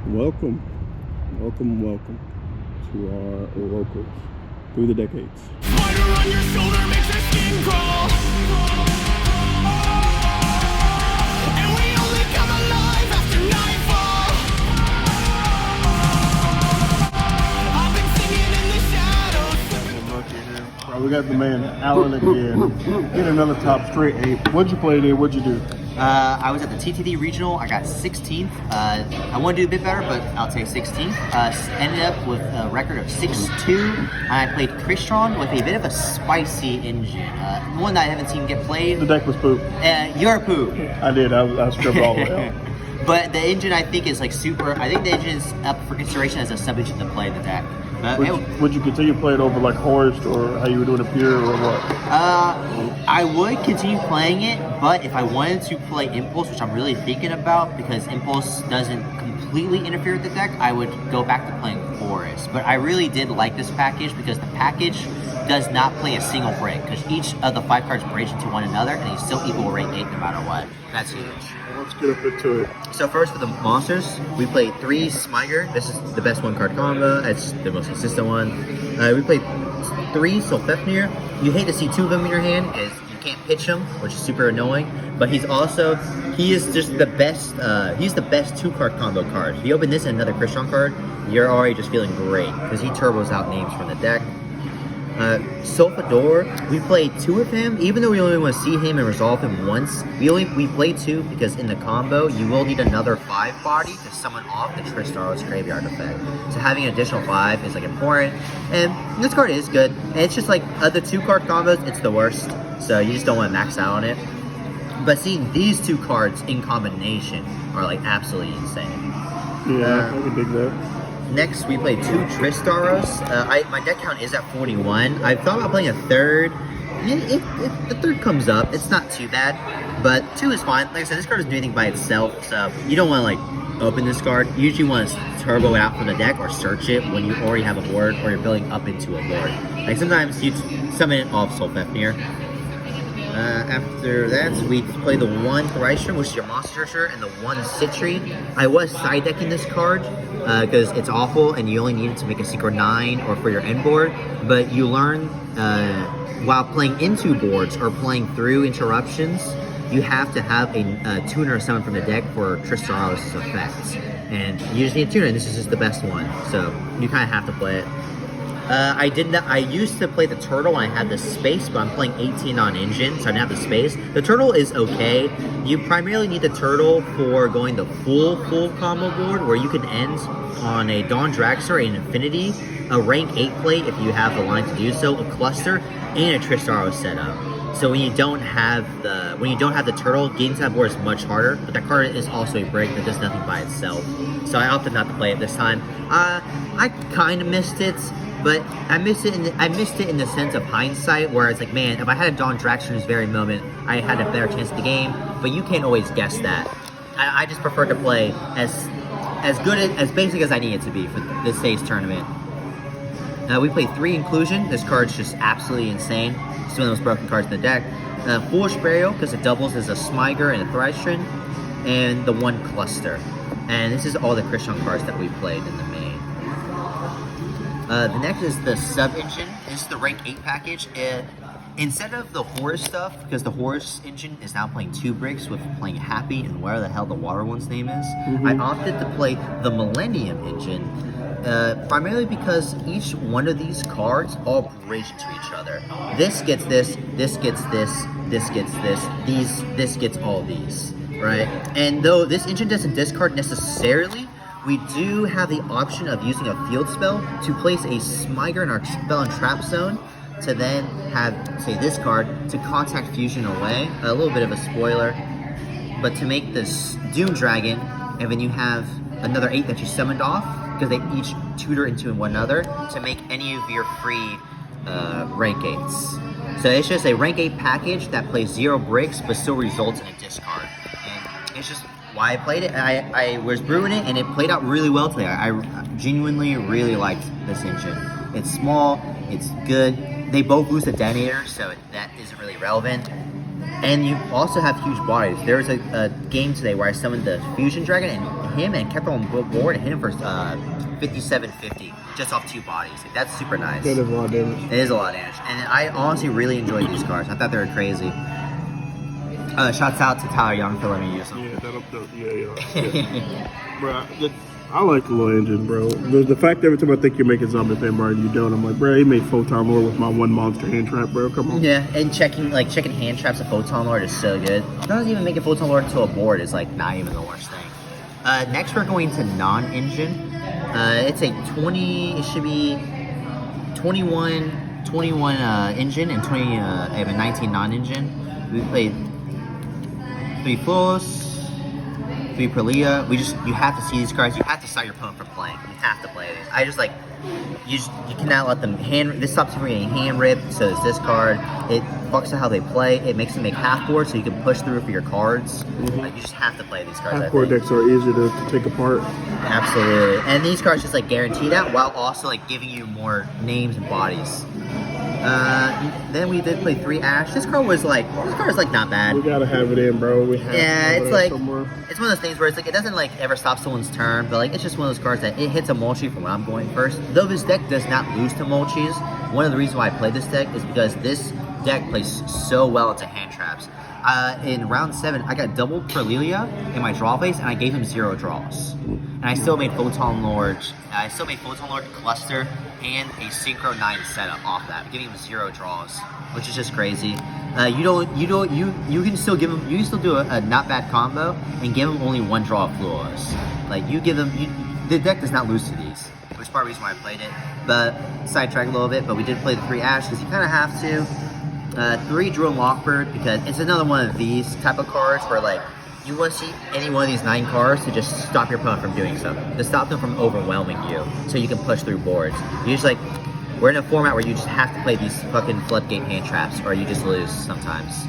Welcome to our locals through the decades. Spider on your shoulder makes your skin crawl. And we only come alive after nightfall. I've been singing in the shadows. Right, we got the man Alan again. Get another top straight 8. What'd you play today? What'd you do? I was at the TTD regional. I got 16th. I want to do a bit better, but I'll take 16th. Ended up with a record of 6-2. I played Crystron with a bit of a spicy engine. One that I haven't seen get played. The deck was poop. You're poop. I did. I stripped all the way out. But the engine, I think, is like super. I think the engine is up for consideration as a sub engine to play in the deck. Would you continue to play it over like Horst or how you were doing it pure or what? I would continue playing it, but if I wanted to play Impulse, which I'm really thinking about, because Impulse doesn't completely interfere with the deck, I would go back to playing Forest. But I really did like this package because the package does not play a single break, because each of the 5 cards bridge into one another, and they still equal rank 8 no matter what. That's huge. Let's get up into it. So first for the monsters, we played 3 Smiger. This is the best 1-card combo. It's the most consistent one. We played 3 Solfefnir. You hate to see 2 of them in your hand because you can't pitch them, which is super annoying. But he is just the best. He's the best 2-card combo card. If you open this and another Crystron card, you're already just feeling great because he turbos out names from the deck. Solfador, we played 2 of him, even though we only want to see him and resolve him once. We played 2 because in the combo, you will need another 5 body to summon off the Tristaro's graveyard effect. So having an additional 5 is like important, and this card is good. And it's just like other 2-card combos, it's the worst. So you just don't want to max out on it. But seeing these 2 cards in combination are like absolutely insane. Yeah, I can dig that. Next, we played 2 Tristaros. My deck count is at 41. I thought about playing a 3rd. If the 3rd comes up, it's not too bad. But 2 is fine. Like I said, this card doesn't do anything by itself, so you don't want to like open this card. You usually want to turbo it out from the deck or search it when you already have a board or you're building up into a board. Like sometimes you summon it off Solfefnir. After that, we play the 1 Thrystrum, which is your monster searcher, and the 1 Citri. I was side decking this card because it's awful and you only need it to make a Secret 9 or for your end board. But you learn while playing into boards or playing through interruptions, you have to have a tuner summon from the deck for Tristaros' effects. And you just need a tuner, and this is just the best one. So you kind of have to play it. I used to play the turtle when I had the space, but I'm playing 18 on engine, so I didn't have the space. The turtle is okay. You primarily need the turtle for going the full combo board, where you can end on a Dawn Dragster, an Infinity, a rank 8 play if you have the line to do so, a cluster, and a Tristaro setup. So when you don't have the turtle, getting to that board is much harder. But that card is also a break that does nothing by itself. So I opted not to play it this time. I kind of missed it. But I missed it in the sense of hindsight, where it's like, man, if I had a Dawn Dragster in this very moment, I had a better chance at the game. But you can't always guess that. I just prefer to play as basic as I need it to be for this day's tournament. We played 3 Inclusion. This card's just absolutely insane. It's one of those broken cards in the deck. Foolish Burial, because it doubles as a Smiger and a Thrystrum, and the 1 Cluster. And this is all the Crystron cards that we played in the main. The next is the SubEngine. This is the rank 8 package. Instead of the Horus stuff, because the Horus engine is now playing 2 bricks with playing Happy and where the hell the water one's name is, I opted to play the Millennium engine, primarily because each one of these cards all bridge into each other. This gets this, this gets this, this gets this, this gets all these, right? And though this engine doesn't discard necessarily, we do have the option of using a field spell to place a Smiger in our spell and trap zone to then have, say, this card to contact fusion away. A little bit of a spoiler, but to make this Doom Dragon, and then you have another 8 that you summoned off, because they each tutor into one another to make any of your free rank 8s. So it's just a rank 8 package that plays 0 bricks, but still results in a discard. And it's just why I played it. I was brewing it, and it played out really well today. I genuinely really liked this engine. It's small, it's good. They both lose the detonator, so that isn't really relevant. And you also have huge bodies. There was a game today where I summoned the Fusion Dragon, and him and kept her on board and hit him for 5750 just off 2 bodies. Like, that's super nice. That is a lot of damage. It is a lot of damage. And I honestly really enjoyed these cards. I thought they were crazy. Shouts out to Tyler Young for letting me use them. Yeah. Bro, I like the little engine, bro. The fact that every time I think you're making zombie fan bar and you don't, I'm like, bro, he made Photon Lord with my one monster hand trap, bro. Come on. Yeah, and checking hand traps of Photon Lord is so good. Not even making Photon Lord into a board is like not even the worst thing. Next we're going to NonEnine. It's a 20. It should be 21 engine and 20. I have a 19 NonEnine. We played 3 Flos. 3 Perlia. You have to see these cards. You have to stop your opponent from playing. You have to play it. I just like, you cannot let them this stops them from getting hand ripped, so does this card. It fucks up how they play. It makes them make half boards so you can push through for your cards. Like, you just have to play these cards. Half board decks are easier to take apart. Absolutely. And these cards just like guarantee that while also like giving you more names and bodies. Then we did play 3 Ash. This card was like not bad. We gotta have it in, bro. It's like somewhere. It's one of those things where it's like it doesn't like ever stop someone's turn, but like it's just one of those cards that it hits a mulchi from when I'm going first. Though this deck does not lose to mulchis, one of the reasons why I play this deck is because this deck plays so well into hand traps. In round 7, I got double Perlilia in my draw phase, and I gave him 0 draws. And I still made Photon Lord. Cluster and a Synchro 9 setup off that, giving him 0 draws, which is just crazy. You can still give him. You can still do a not bad combo and give him only 1 draw of Fluos. Like you give him. The deck does not lose to these, which is part of the reason why I played it. But sidetrack a little bit. But we did play the 3 Ash because you kind of have to. 3 Drill Lockbird because it's another one of these type of cards where like you want to see any one of these 9 cards to just stop your opponent from doing so, to stop them from overwhelming you, so you can push through boards. You just like we're in a format where you just have to play these fucking floodgate hand traps, or you just lose sometimes.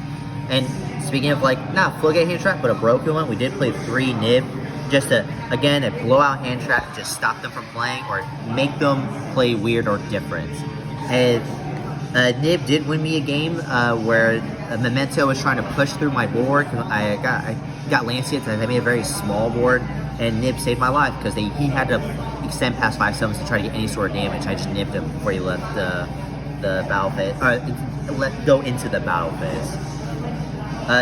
And speaking of like not floodgate hand trap, but a broken one, we did play 3 Nib, just a blowout hand trap, to just stop them from playing or make them play weird or different. And Nib did win me a game where Memento was trying to push through my board. I got Lancets and I made a very small board, and Nib saved my life because he had to extend past 5/7s to try to get any sort of damage. I just nibbed him before he left the battle phase, go into the battle phase.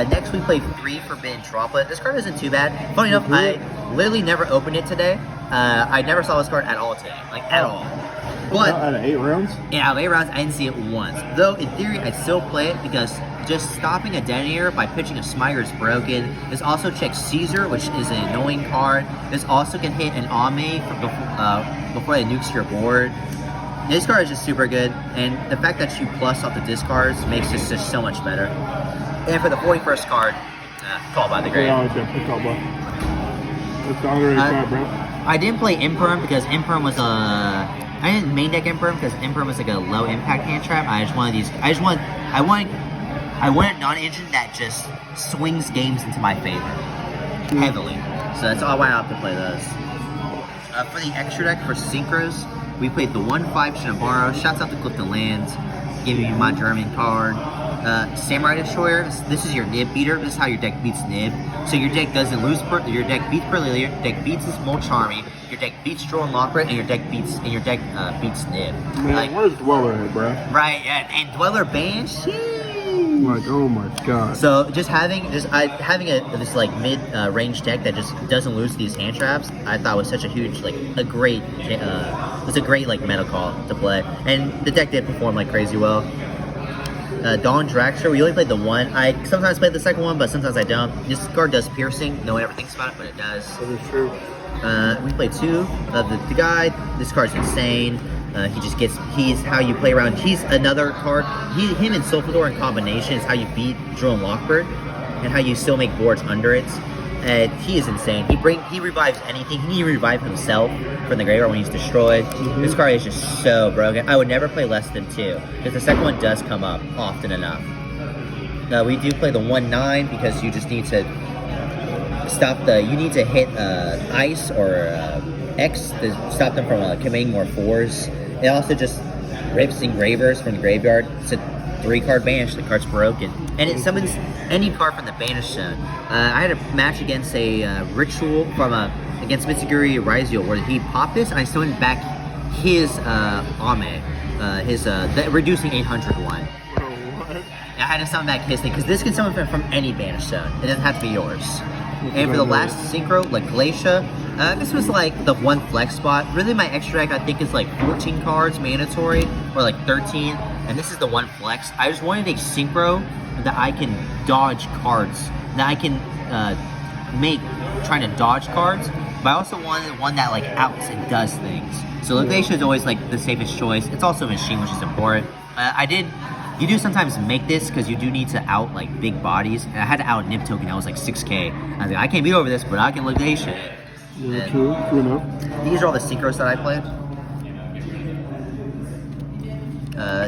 Next we played 3 Forbidden Droplet. This card isn't too bad. Funny enough, I literally never opened it today. I never saw this card at all today, like at all. But out of 8 rounds? Yeah, out of 8 rounds, I didn't see it once. Though, in theory, I'd still play it because just stopping a detonator by pitching a Smiter is broken. This also checks Caesar, which is an annoying card. This also can hit an Ame before it nukes your board. This card is just super good, and the fact that you plus off the discards makes this just so much better. And for the 41st card, Call by the Grave. I didn't play Imperm because Imperm was I didn't main deck Imperm because Imperm was like a low impact hand trap. I wanted NonEnine that just swings games into my favor heavily. So that's all I went out to play those. For the extra deck for synchros, we played the 1/5 Shinobaro. Shouts out to Clifton Lands, giving you my German card. Samurai Destroyer. This is your Nib beater. This is how your deck beats Nib. So your deck doesn't lose. Your deck beats Perlilia. Your deck beats this Molcharmy. Your deck beats Droll and Lockbird, and your deck beats Nib. Man, like, where's Dweller at, bro? Right, and Dweller banned. Like, oh my god. So just having this like mid range deck that just doesn't lose these hand traps, I thought was such a huge it was a great like meta call to play, and the deck did perform like crazy well. Dawn Draxter, we only played the 1. I sometimes play the second one, but sometimes I don't. This card does piercing. No one ever thinks about it, but it does. That is true. We played 2 of the guy. This card's insane. He's how you play around. He's another card. Him and Sulfador in combination is how you beat Drill and Lockbird, and how you still make boards under it. He is insane. He revives anything. He can revive himself from the graveyard when he's destroyed. This card is just so broken. I would never play less than 2 because the second one does come up often enough. We do play the 1/9 because you just need to you need to hit ice or X to stop them from committing more 4s. It also just rips engravers from the graveyard to 3-card banish. The card's broken, and it summons any card from the banish zone. I had a match against a ritual from against Mitsuguri Raizio where he popped this, and I summoned back his Ame, the reducing 800 one. I had to summon back his thing because this can summon from any banish zone. It doesn't have to be yours. And for the last synchro, like Glacia, this was like the one flex spot. Really, my extra deck I think is like 14 cards mandatory, or like 13. And this is the one flex. I just wanted a synchro that I can dodge cards, that I can make trying to dodge cards. But I also wanted one that like outs and does things. So Glacia is always like the safest choice. It's also a machine, which is important. You do sometimes make this because you do need to out like big bodies. And I had to out Nib token that was like 6k. I was like, I can't beat over this, but I can Glacia it. Yeah, true enough. These are all the synchros that I played.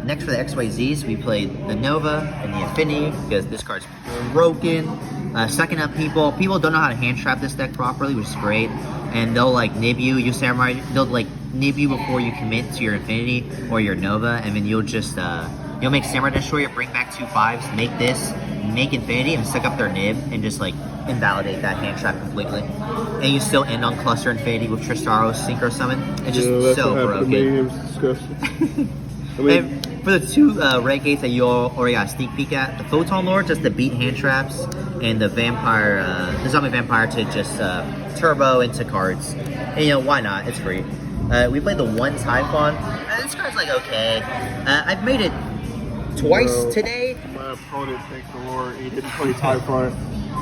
Next for the XYZs, we played the Nova and the Infinity because this card's broken. Sucking up people. People don't know how to hand trap this deck properly, which is great. And they'll like nib you, you Samurai, they'll like nib you before you commit to your Infinity or your Nova, and then you'll just you'll make Samurai Destroyer, bring back 2 5s, make this, make Infinity, and suck up their nib, and just like invalidate that hand trap completely. And you still end on Cluster Infinity with Tristaro's Synchro Summon. It's just so broken. It was disgusting. I mean, and for the 2 red gates that you already got a sneak peek at, the Photon Lord just to beat hand traps, and the Vampire, the Zombie Vampire to just turbo into cards. And you know, why not? It's free. We played the 1 Typhon. This card's like okay. I've made it twice today. My opponent, thanks the Lord, he didn't play Typhon.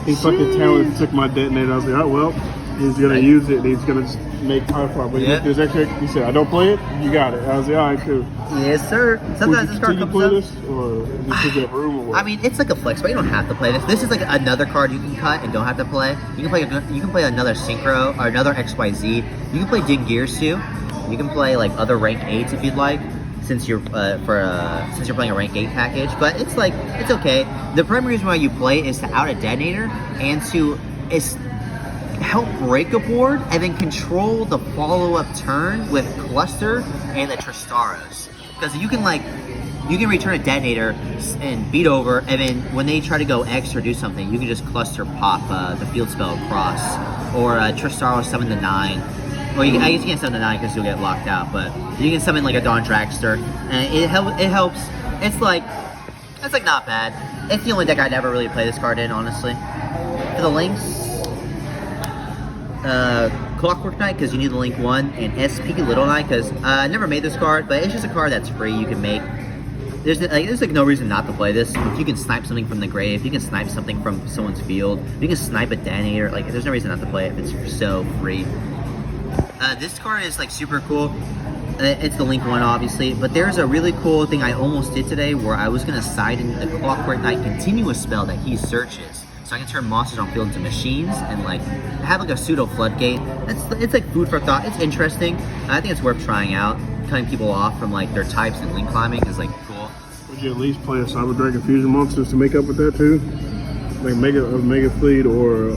He fucking talented, took my detonator. I was like, oh well, he's gonna use it and he's gonna just make Typhon. But there's extra. He said, I don't play it, you got it. I was like, alright, cool. Yes, sir. Sometimes this card comes play up. This, or just get room or what? I mean, it's like a flex, but you don't have to play this. This is like another card you can cut and don't have to play. You can play another Synchro or another XYZ. You can play Jingirsu. You can play like other rank 8s if you'd like, since you're since you're playing a rank 8 package. But it's like it's okay. The primary reason why you play is to out a detonator and to help break a board and then control the follow-up turn with Cluster and the Tristaros. Because you can return a detonator and beat over, and then when they try to go X or do something, you can just Cluster pop the field spell across, or Tristaro summon the 9. Well, I guess you can't summon the 9 because you'll get locked out, but you can summon like a Dawn Dragster, and it helps. It's like not bad. It's the only deck I'd ever really play this card in, honestly. For the links, Clockwork Knight because you need the link 1, and SP Little Knight because I never made this card, but it's just a card that's free you can make. There's like no reason not to play this. If you can snipe something from the grave, you can snipe something from someone's field, you can snipe a detonator. Like there's no reason not to play it if it's so free. This card is like super cool. It's the link 1 obviously, but there's a really cool thing I almost did today where I was gonna side in the Clockwork Knight continuous spell that he searches. So I can turn monsters on field into machines and like have like a pseudo floodgate. It's like food for thought. It's interesting. I think it's worth trying out. Cutting people off from like their types and link climbing is like cool. Would you at least play a Cyber Dragon Fusion Monsters to make up with that too? Like Mega Fleet or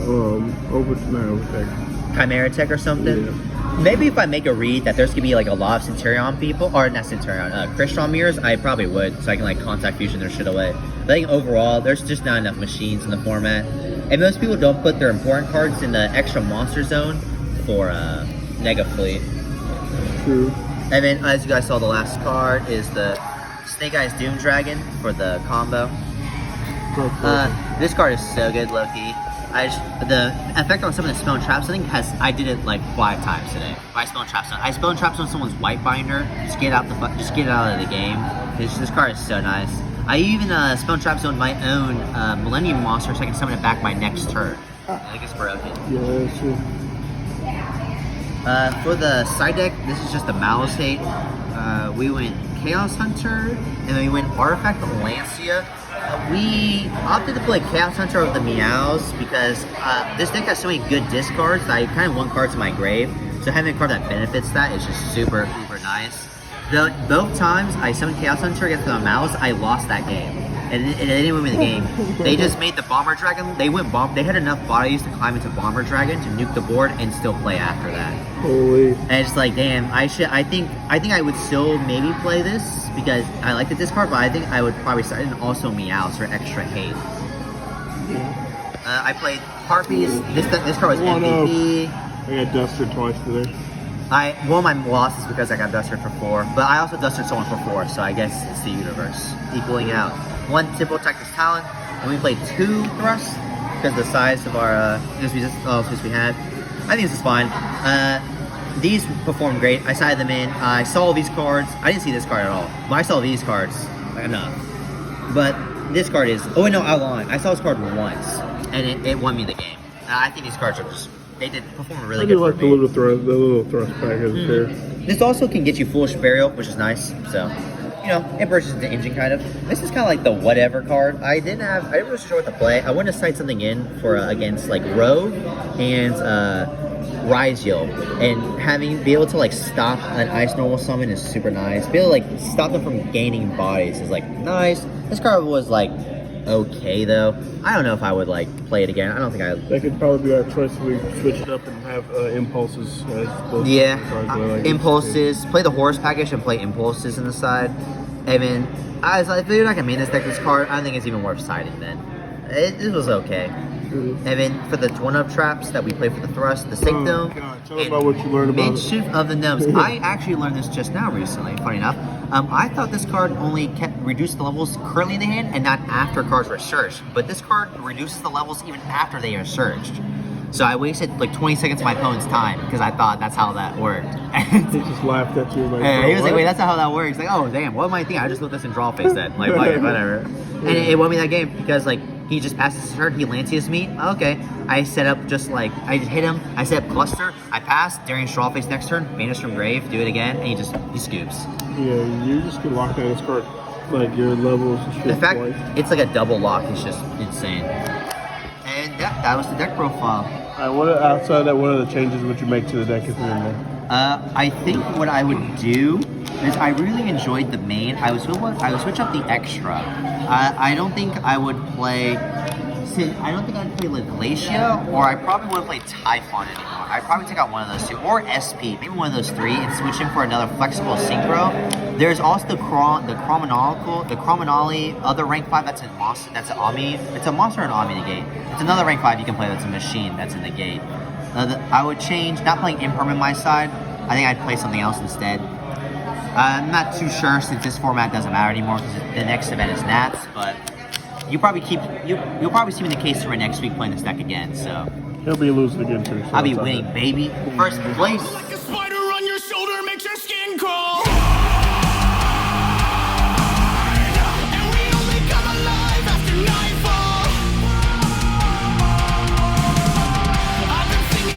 Overtech. Chimera Tech or something. Yeah. Maybe if I make a read that there's gonna be like a lot of Centurion people, or not Centurion, Crystron mirrors, I probably would, so I can like contact fusion their shit away. But I think overall, there's just not enough machines in the format, and most people don't put their important cards in the extra monster zone for Mega Fleet. True. And then, as you guys saw, the last card is the Snake Eyes Doom Dragon for the combo. This card is so good, low-key. The effect on some of the spell and traps, I did it like 5 times today. I spell and traps on. I spell and traps on someone's white binder. Just get out of the game. This card is so nice. I even spell and traps on my own Millennium monster, so I can summon it back my next turn. I think it's broken. Yeah, that's true. For the side deck, this is just the Malice Hate. We went Chaos Hunter, and then we went Artifact of Lancia. We opted to play Chaos Hunter over the Meows because this deck has so many good discards that I kind of want cards in my grave. So having a card that benefits that is just super, super nice. Both times I summoned Chaos Hunter against the Mouse, I lost that game. and they didn't win me the game. They just made the bomber dragon. They went bomb. They had enough bodies to climb into bomber dragon to nuke the board and still play after that. Holy. And it's like, damn, I think I would still maybe play this because I like the discard, but I think I would probably start and also meows for extra hate. I played Harpies. This card was MVP. I got dusted twice today. One of my losses because I got dusted for 4, but I also dusted someone for 4, so I guess it's the universe equaling out. 1 simple Texas Talon, and we played 2 thrusts because the size of our since we had. I think this is fine. These performed great. I sided them in. I saw these cards. I didn't see this card at all, but I saw these cards enough. But this card is. Oh wait, no, I saw this card once, and it won me the game. I think these cards are just. They did perform really good. I do like the little thrust package there. This also can get you Foolish Burial, which is nice. So, you know, it bursts the engine kind of. This is kind of like the whatever card. I didn't really sure what to play. I wanted to sight something in for against like Rogue and Ryziel, and be able to like stop an ice normal summon is super nice. Be able to like stop them from gaining bodies is like nice. This card was like okay though. I don't know if I would like play it again. I don't think I. That could probably be our choice if we switch it up and have impulses. Yeah, impulses. Play the horse package and play impulses in the side. I mean, if you're not gonna main this card, I don't think it's even worth siding. Then it was okay. And then for the one-up traps that we play for the thrust, the Sanctum, Tell me about what you learned about Mischief of the Gnomes. I actually learned this just now recently, funny enough. I thought this card only reduced the levels currently in the hand and not after cards were searched. But this card reduces the levels even after they are searched. So I wasted like 20 seconds of my opponent's time because I thought that's how that worked. He just laughed at you. Like, he was like, wait, that's not how that works. Like, oh, damn, what am I thinking? I just looked this in draw face then. Like, whatever. And it won me that game because, like, he just passes his turn, he Lancius me. Okay. I set up just like, I just hit him. I set up cluster. I pass. During draw face next turn, Vanish from Grave, do it again, and he scoops. Yeah, you just get locked out of this card. Like, your levels and shit. The fact, it's like a double lock. It's just insane. And yeah, that was the deck profile. Outside of that, what other changes would you make to the deck if you're in there? I think what I would do is I really enjoyed the main. I would switch up the extra. I don't think I would play. I don't think I'd play like Glacia, or I probably wouldn't play Typhon anymore. I'd probably take out one of those two, or SP, maybe one of those 3, and switch in for another flexible synchro. There's also the Chrominali, other rank 5 that's in monster. That's an Ami. It's a monster and Ami negate. It's another rank 5 you can play that's a machine that's in the gate. I would change, not playing Impermanent my side. I think I'd play something else instead. I'm not too sure since this format doesn't matter anymore because the next event is Nats, but you'll probably see me in the case for next week playing this deck again. So he'll be losing again too. So I'll be winning, baby. First place.